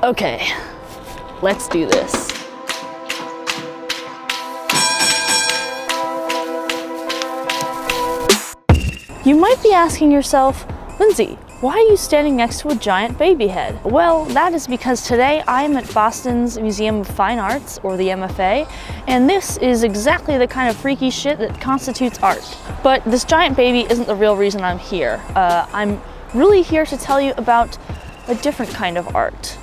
Okay, let's do this. You might be asking yourself, Lindsay, why are you standing next to a giant baby head? Well, that is because today I am at Boston's Museum of Fine Arts, or the MFA, and this is exactly the kind of freaky shit that constitutes art. But this giant baby isn't the real reason I'm here. I'm really here to tell you about a different kind of art.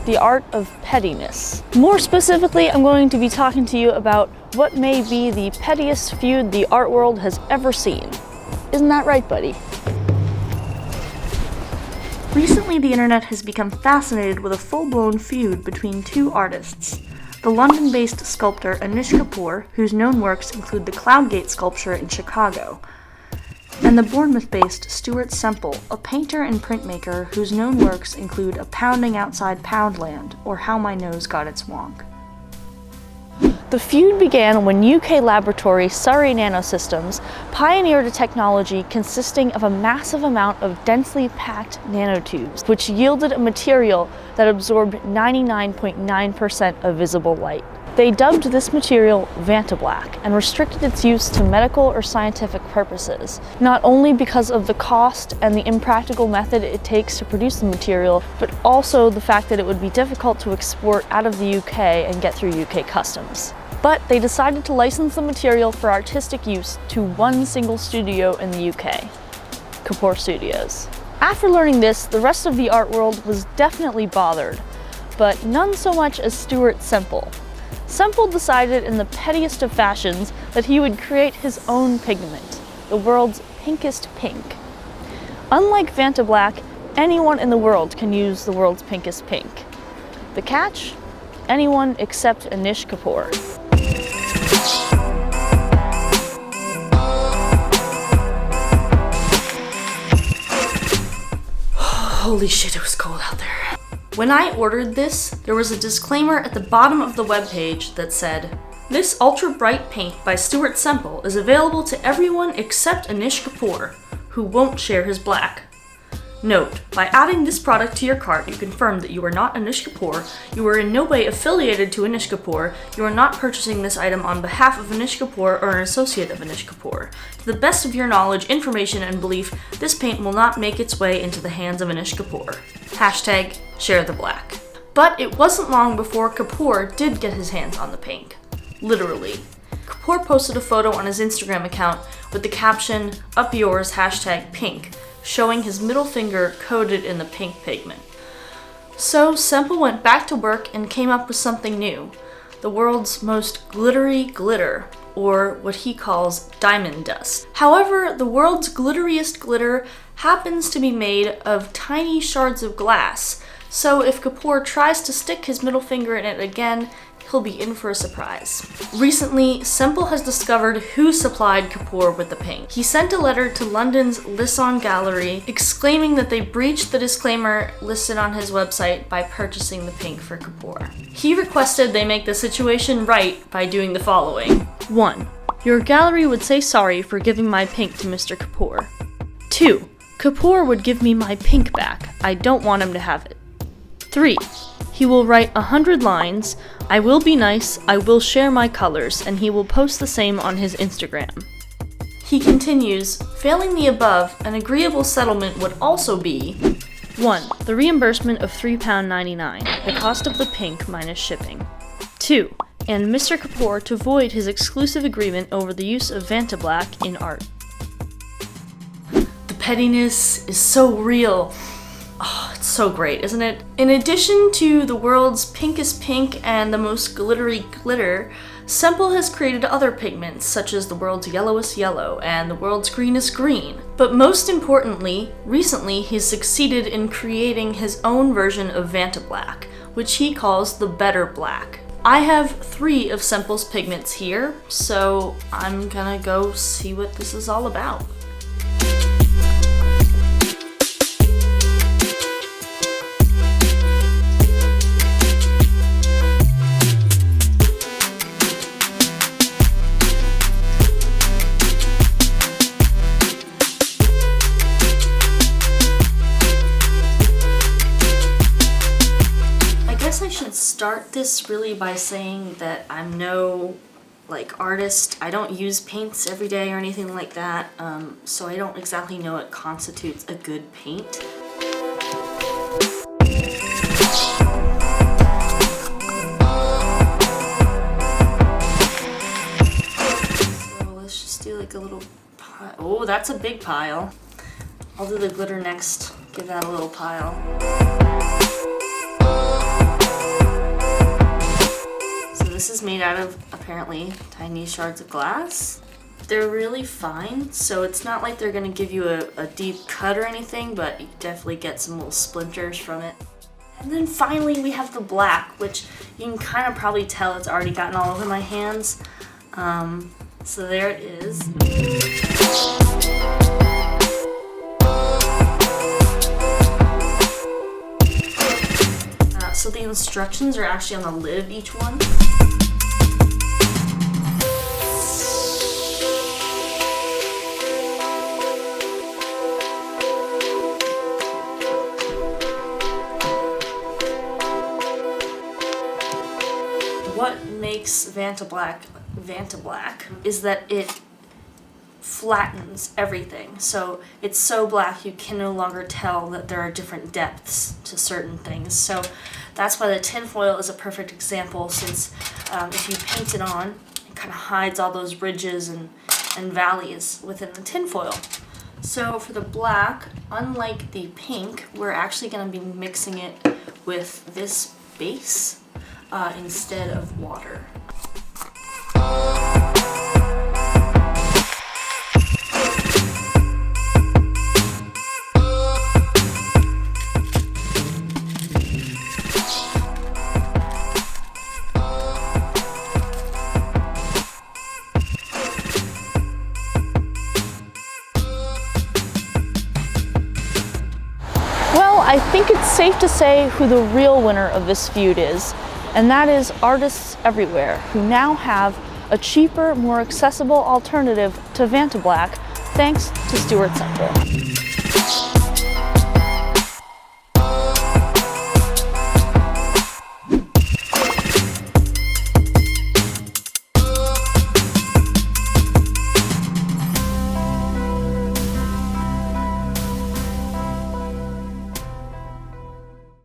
The art of pettiness. More specifically, I'm going to be talking to you about what may be the pettiest feud the art world has ever seen. Isn't that right, buddy? Recently, the internet has become fascinated with a full-blown feud between two artists. The London-based sculptor Anish Kapoor, whose known works include the Cloudgate sculpture in Chicago, and the Bournemouth-based Stuart Semple, a painter and printmaker whose known works include A Pounding Outside Poundland, or How My Nose Got Its Wonk. The feud began when UK laboratory Surrey Nanosystems pioneered a technology consisting of a massive amount of densely packed nanotubes, which yielded a material that absorbed 99.9% of visible light. They dubbed this material vantablack and restricted its use to medical or scientific purposes, not only because of the cost and the impractical method it takes to produce the material, but also the fact that it would be difficult to export out of the UK and get through UK customs. But they decided to license the material for artistic use to one single studio in the UK, Kapoor Studios. After learning this, the rest of the art world was definitely bothered, but none so much as Stuart Semple. Semple decided in the pettiest of fashions that he would create his own pigment, the world's pinkest pink. Unlike vantablack, anyone in the world can use the world's pinkest pink. The catch? Anyone except Anish Kapoor. Holy shit, it was cold out there. When I ordered this, there was a disclaimer at the bottom of the webpage that said, "This ultra bright paint by Stuart Semple is available to everyone except Anish Kapoor, who won't share his black." Note, by adding this product to your cart, you confirm that you are not Anish Kapoor, you are in no way affiliated to Anish Kapoor, you are not purchasing this item on behalf of Anish Kapoor or an associate of Anish Kapoor. To the best of your knowledge, information, and belief, this paint will not make its way into the hands of Anish Kapoor. Hashtag share the black. But it wasn't long before Kapoor did get his hands on the pink. Literally. Kapoor posted a photo on his Instagram account with the caption, "Up yours, #pink," showing his middle finger coated in the pink pigment. So Semple went back to work and came up with something new, the world's most glittery glitter, or what he calls diamond dust. However, the world's glitteriest glitter happens to be made of tiny shards of glass, so if Kapoor tries to stick his middle finger in it again, he'll be in for a surprise. Recently, Semple has discovered who supplied Kapoor with the pink. He sent a letter to London's Lisson Gallery exclaiming that they breached the disclaimer listed on his website by purchasing the pink for Kapoor. He requested they make the situation right by doing the following. 1. Your gallery would say sorry for giving my pink to Mr. Kapoor. 2. Kapoor would give me my pink back. I don't want him to have it. 3. He will write 100 lines, "I will be nice, I will share my colors," and he will post the same on his Instagram. He continues, failing the above, an agreeable settlement would also be 1. The reimbursement of £3.99, the cost of the pink minus shipping. 2. And Mr. Kapoor to void his exclusive agreement over the use of vantablack in art. The pettiness is so real. Oh, it's so great, isn't it? In addition to the world's pinkest pink and the most glittery glitter, Semple has created other pigments, such as the world's yellowest yellow and the world's greenest green. But most importantly, recently he's succeeded in creating his own version of vantablack, which he calls the better black. I have 3 of Semple's pigments here, so I'm gonna go see what this is all about. should start this really by saying that I'm no artist. I don't use paints every day or anything like that, so I don't exactly know what constitutes a good paint. So let's just do like a little pile. Oh, that's a big pile. I'll do the glitter next. Give that a little pile. This is made out of, apparently, tiny shards of glass. They're really fine, so it's not like they're gonna give you a deep cut or anything, but you definitely get some little splinters from it. And then finally we have the black, which you can kind of probably tell it's already gotten all over my hands. So there it is. So the instructions are actually on the lid of each one. What makes vantablack is that it flattens everything. So it's so black you can no longer tell that there are different depths to certain things. So that's why the tinfoil is a perfect example, since if you paint it on, it kind of hides all those ridges and valleys within the tinfoil. So for the black, unlike the pink, we're actually going to be mixing it with this base instead of water. I think it's safe to say who the real winner of this feud is, and that is artists everywhere who now have a cheaper, more accessible alternative to vantablack thanks to Stuart Semple.